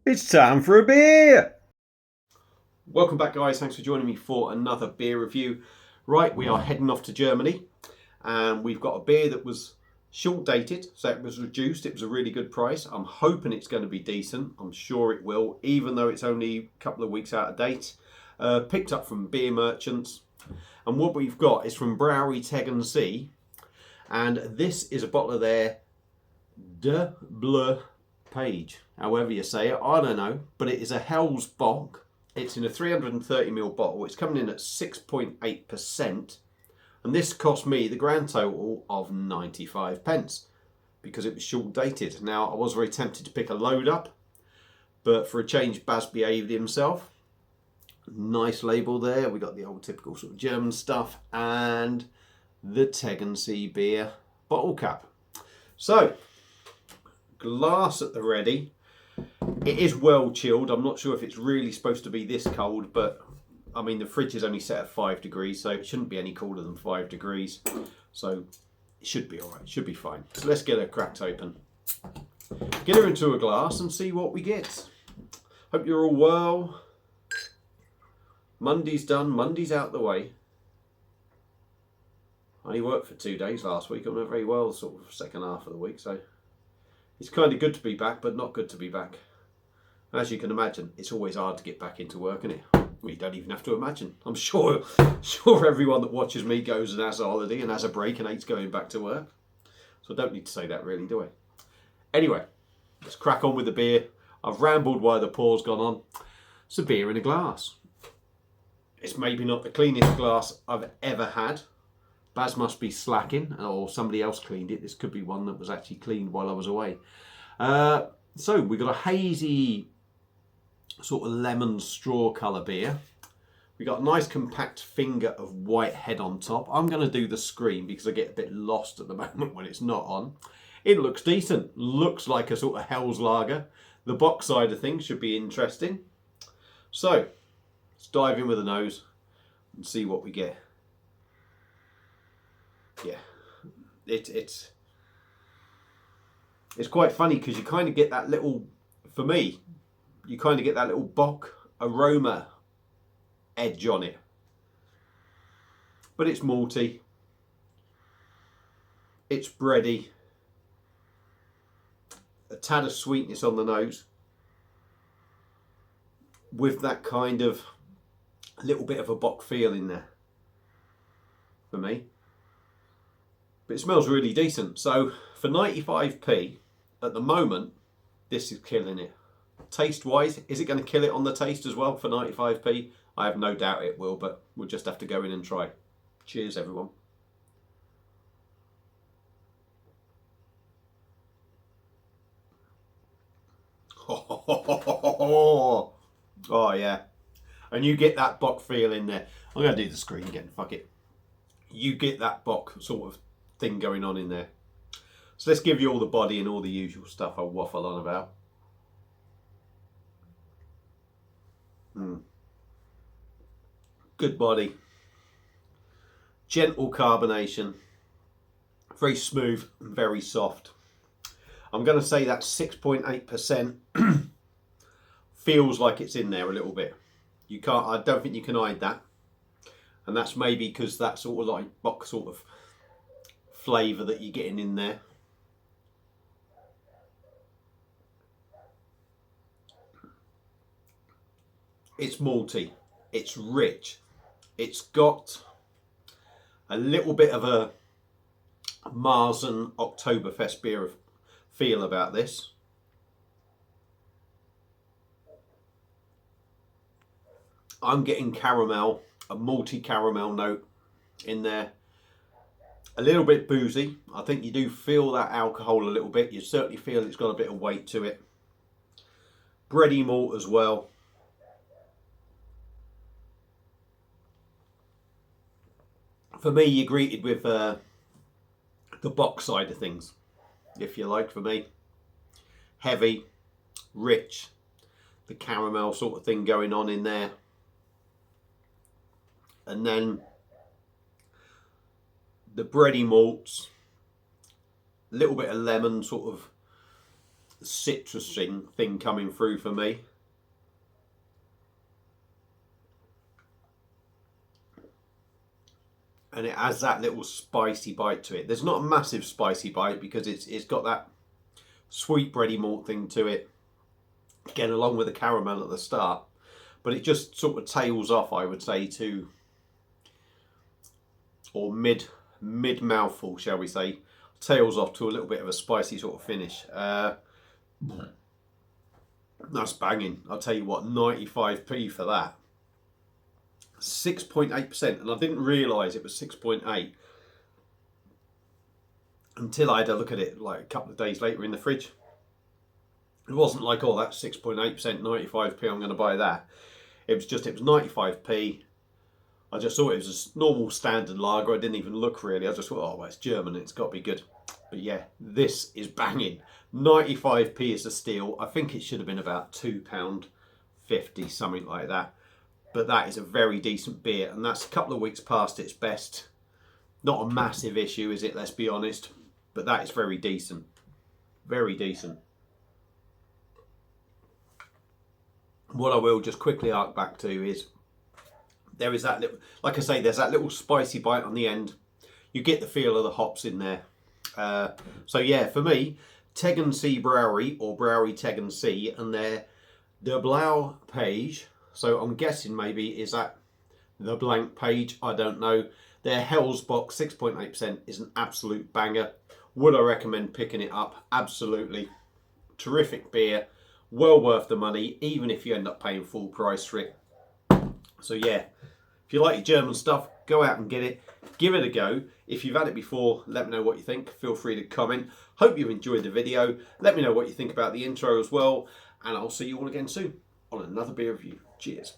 It's time for a beer! Welcome back, guys. Thanks for joining me for another beer review. Right, we are heading off to Germany and we've got a beer that was short dated, so it was reduced. It was a really good price. I'm hoping it's going to be decent. I'm sure it will, even though it's only a couple of weeks out of date. Picked up from beer merchants. And what we've got is from Brauhaus Tegernsee, and this is a bottle of their de blaue page, however you say it, I don't know, but it is a Hell's Bock. It's in a 330ml bottle. It's coming in at 6.8%, and this cost me the grand total of 95 pence because it was short dated. Now, I was very tempted to pick a load up, but for a change, Baz behaved himself. Nice label there. We got the old typical sort of German stuff and the Tegernsee beer bottle cap. So, glass at the ready. It is well chilled. I'm not sure if it's really supposed to be this cold, but I mean the fridge is only set at 5 degrees, so it shouldn't be any colder than 5 degrees. So it should be alright, should be fine. So let's get her cracked open. Get her into a glass and see what we get. Hope you're all well. Monday's done, Monday's out the way. I only worked for 2 days last week. I'm not very well sort of second half of the week, so it's kind of good to be back, but not good to be back. As you can imagine, it's always hard to get back into work, isn't it? Well, you don't even have to imagine. I'm sure everyone that watches me goes and has a holiday and has a break and hates going back to work. So I don't need to say that really, do I? Anyway, let's crack on with the beer. I've rambled while the pour's gone on. It's a beer in a glass. It's maybe not the cleanest glass I've ever had. Baz must be slacking, or somebody else cleaned it. This could be one that was actually cleaned while I was away. So we've got a hazy sort of lemon straw colour beer. We got a nice compact finger of white head on top. I'm going to do the screen because I get a bit lost at the moment when it's not on. It looks decent. Looks like a sort of Hell's Lager. The box side of things should be interesting. So let's dive in with the nose and see what we get. Yeah, it's quite funny because you kind of get that little, for me, you kind of get that little bock aroma edge on it. But it's malty. It's bready. A tad of sweetness on the nose. With that kind of little bit of a bock feel in there. For me. But it smells really decent. So for 95p, at the moment, this is killing it. Taste wise, is it going to kill it on the taste as well for 95p? I have no doubt it will, but we'll just have to go in and try. Cheers, everyone. Oh yeah. And you get that bock feel in there. I'm going to do the screen again, fuck it. You get that bock sort of thing going on in there. So let's give you all the body and all the usual stuff I waffle on about. Good body. Gentle carbonation. Very smooth and very soft. I'm going to say that 6.8% feels like it's in there a little bit. You can't, I don't think you can hide that. And that's maybe because that sort of like bock sort of flavour that you're getting in there. It's malty, it's rich, it's got a little bit of a Marzen Oktoberfest beer feel about this. I'm getting caramel, a malty caramel note in there. A little bit boozy. I think you do feel that alcohol a little bit. You certainly feel it's got a bit of weight to it. Bready malt as well. For me, you're greeted with the box side of things, if you like, for me. Heavy, rich, the caramel sort of thing going on in there. And then the bready malts, a little bit of lemon sort of citrus thing coming through for me. And it has that little spicy bite to it. There's not a massive spicy bite because it's got that sweet bready malt thing to it, again along with the caramel at the start, but it just sort of tails off, I would say, to, or mid mouthful, shall we say, tails off to a little bit of a spicy sort of finish. That's banging. I'll tell you what, 95p for that. 6.8%, and I didn't realise it was 6.8 until I had a look at it like a couple of days later in the fridge. It wasn't like, oh, that's 6.8%, 95p, I'm going to buy that. It was 95p. I just thought it was a normal standard lager. I didn't even look really. I just thought, oh, well, it's German, it's got to be good. But yeah, this is banging. 95p is a steal. I think it should have been about £2.50, something like that. But that is a very decent beer, and that's a couple of weeks past its best. Not a massive issue, is it? Let's be honest. But that is very decent. Very decent. What I will just quickly arc back to is there is that little, like I say, there's that little spicy bite on the end. You get the feel of the hops in there. So yeah, for me, Tegernsee Brewery, or Brewery Tegernsee, and they're the blaue page. So I'm guessing maybe is that the blank page. I don't know. Their Hell's Bock 6.8% is an absolute banger. Would I recommend picking it up? Absolutely. Terrific beer. Well worth the money, even if you end up paying full price for it. So yeah, if you like your German stuff, go out and get it. Give it a go. If you've had it before, let me know what you think. Feel free to comment. Hope you enjoyed the video. Let me know what you think about the intro as well. And I'll see you all again soon on another beer review. Cheers.